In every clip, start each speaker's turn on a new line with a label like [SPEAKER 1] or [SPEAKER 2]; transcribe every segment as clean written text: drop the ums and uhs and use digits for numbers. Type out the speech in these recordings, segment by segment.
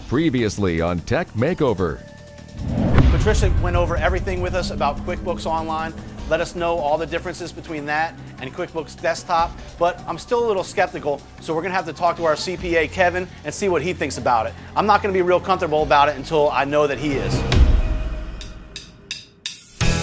[SPEAKER 1] Previously on Tech Makeover.
[SPEAKER 2] Patricia went over everything with us about QuickBooks Online, let us know all the differences between that and QuickBooks Desktop, but I'm still a little skeptical, so we're going to have to talk to our CPA, Kevin, and see what he thinks about it. I'm not going to be real comfortable about it until I know that he is.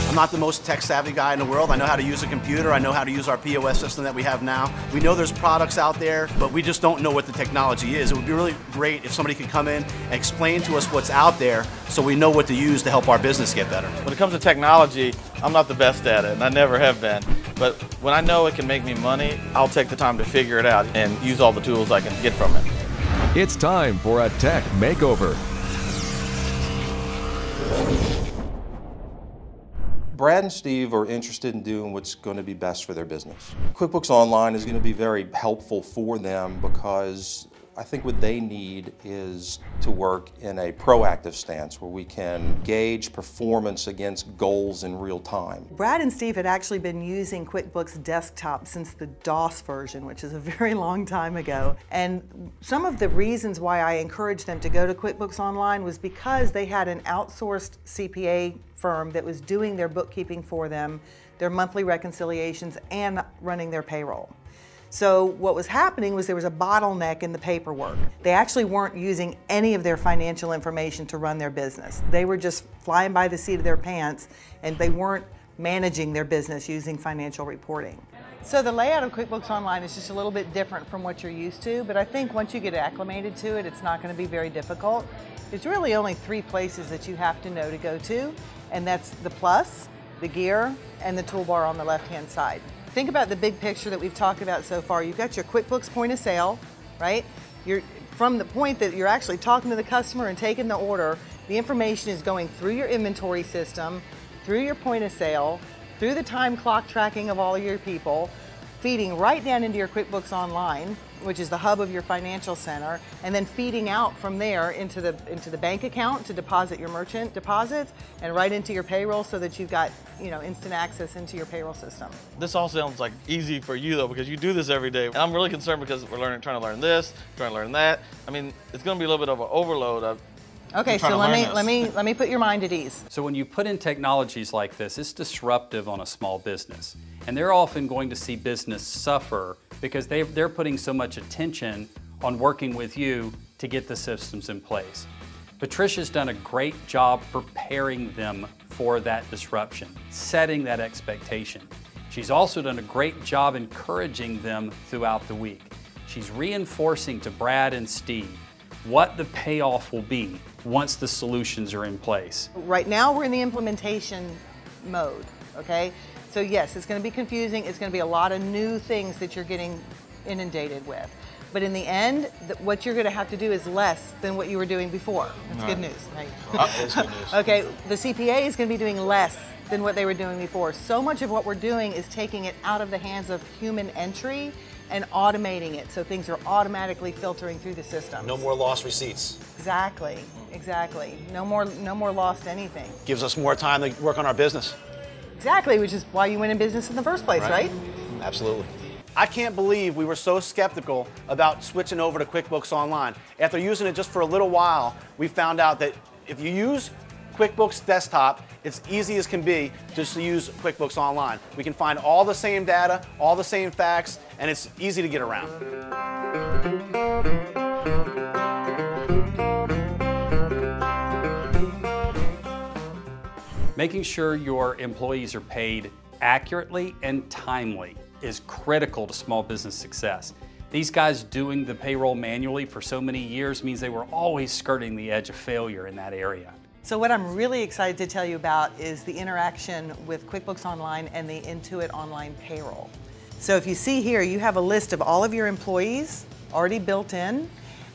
[SPEAKER 2] I'm not the most tech-savvy guy in the world. I know how to use a computer. I know how to use our POS system that we have now. We know there's products out there, but we just don't know what the technology is. It would be really great if somebody could come in and explain to us what's out there so we know what to use to help our business get better.
[SPEAKER 3] When it comes to technology, I'm not the best at it, and I never have been. But when I know it can make me money, I'll take the time to figure it out and use all the tools I can get from it.
[SPEAKER 1] It's time for a Tech Makeover.
[SPEAKER 4] Brad and Steve are interested in doing what's going to be best for their business. QuickBooks Online is going to be very helpful for them because I think what they need is to work in a proactive stance where we can gauge performance against goals in real time.
[SPEAKER 5] Brad and Steve had actually been using QuickBooks Desktop since the DOS version, which is a very long time ago. And some of the reasons why I encouraged them to go to QuickBooks Online was because they had an outsourced CPA firm that was doing their bookkeeping for them, their monthly reconciliations, and running their payroll. So what was happening was there was a bottleneck in the paperwork. They actually weren't using any of their financial information to run their business. They were just flying by the seat of their pants, and they weren't managing their business using financial reporting. So the layout of QuickBooks Online is just a little bit different from what you're used to, but I think once you get acclimated to it, it's not going to be very difficult. There's really only 3 places that you have to know to go to, and that's the plus, the gear, and the toolbar on the left-hand side. Think about the big picture that we've talked about so far. You've got your QuickBooks point of sale, right? From the point that you're actually talking to the customer and taking the order, the information is going through your inventory system, through your point of sale, through the time clock tracking of all of your people, feeding right down into your QuickBooks Online, which is the hub of your financial center, and then feeding out from there into the bank account to deposit your merchant deposits, and right into your payroll so that you've got instant access into your payroll system.
[SPEAKER 3] This all sounds like easy for you though, because you do this every day. And I'm really concerned because we're trying to learn this, trying to learn that. I mean, it's going to be a little bit of an overload of.
[SPEAKER 5] Okay, so let me put your mind at ease.
[SPEAKER 6] So when you put in technologies like this, it's disruptive on a small business. And they're often going to see business suffer because they're putting so much attention on working with you to get the systems in place. Patricia's done a great job preparing them for that disruption, setting that expectation. She's also done a great job encouraging them throughout the week. She's reinforcing to Brad and Steve what the payoff will be once the solutions are in place.
[SPEAKER 5] Right now we're in the implementation mode, okay? So yes, it's going to be confusing. It's going to be a lot of new things that you're getting inundated with. But in the end, what you're going to have to do is less than what you were doing before. That's good news, right?
[SPEAKER 3] That's good news.
[SPEAKER 5] Okay, the CPA is going to be doing less than what they were doing before. So much of what we're doing is taking it out of the hands of human entry and automating it, so things are automatically filtering through the system.
[SPEAKER 2] No more lost receipts.
[SPEAKER 5] Exactly, exactly. No more lost anything.
[SPEAKER 2] Gives us more time to work on our business.
[SPEAKER 5] Exactly, which is why you went in business in the first place, right?
[SPEAKER 2] Absolutely. I can't believe we were so skeptical about switching over to QuickBooks Online. After using it just for a little while, we found out that if you use QuickBooks Desktop, it's easy as can be just to use QuickBooks Online. We can find all the same data, all the same facts, and it's easy to get around.
[SPEAKER 6] Making sure your employees are paid accurately and timely is critical to small business success. These guys doing the payroll manually for so many years means they were always skirting the edge of failure in that area.
[SPEAKER 5] So what I'm really excited to tell you about is the interaction with QuickBooks Online and the Intuit Online Payroll. So if you see here, you have a list of all of your employees already built in,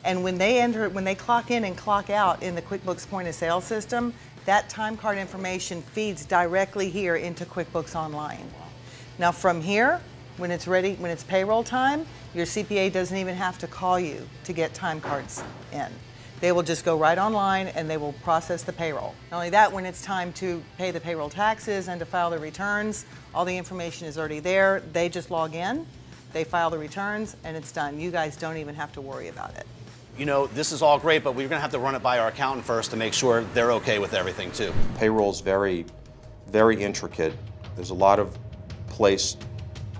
[SPEAKER 5] and when they clock in and clock out in the QuickBooks point of sale system, that time card information feeds directly here into QuickBooks Online. Now from here, when it's ready, when it's payroll time, your CPA doesn't even have to call you to get time cards in. They will just go right online and they will process the payroll. Not only that, when it's time to pay the payroll taxes and to file the returns, all the information is already there. They just log in, they file the returns, and it's done. You guys don't even have to worry about it.
[SPEAKER 2] you know, this is all great, but we're going to have to run it by our accountant first to make sure they're okay with everything too.
[SPEAKER 4] Payroll is very, very intricate. There's a lot of place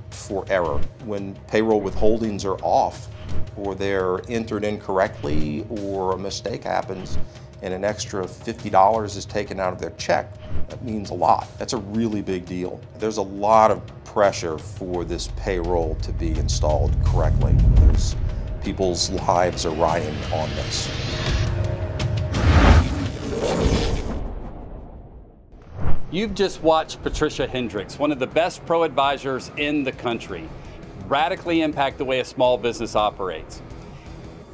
[SPEAKER 4] for error. When payroll withholdings are off, or they're entered incorrectly, or a mistake happens and an extra $50 is taken out of their check, that means a lot. That's a really big deal. There's a lot of pressure for this payroll to be installed correctly. People's lives are riding on this.
[SPEAKER 6] You've just watched Patricia Hendrix, one of the best pro-advisors in the country, radically impact the way a small business operates.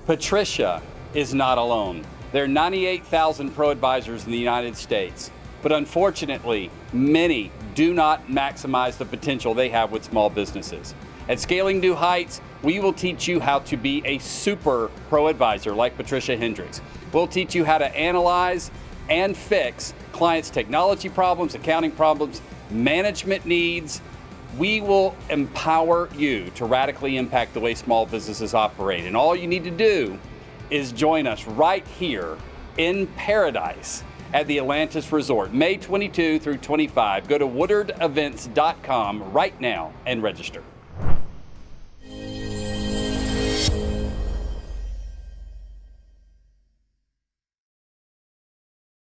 [SPEAKER 6] Patricia is not alone. There are 98,000 pro-advisors in the United States, but unfortunately, many do not maximize the potential they have with small businesses. At Scaling New Heights, we will teach you how to be a super pro-advisor like Patricia Hendrix. We'll teach you how to analyze and fix clients' technology problems, accounting problems, management needs. We will empower you to radically impact the way small businesses operate. And all you need to do is join us right here in Paradise at the Atlantis Resort, May 22 through 25. Go to woodardevents.com right now and register.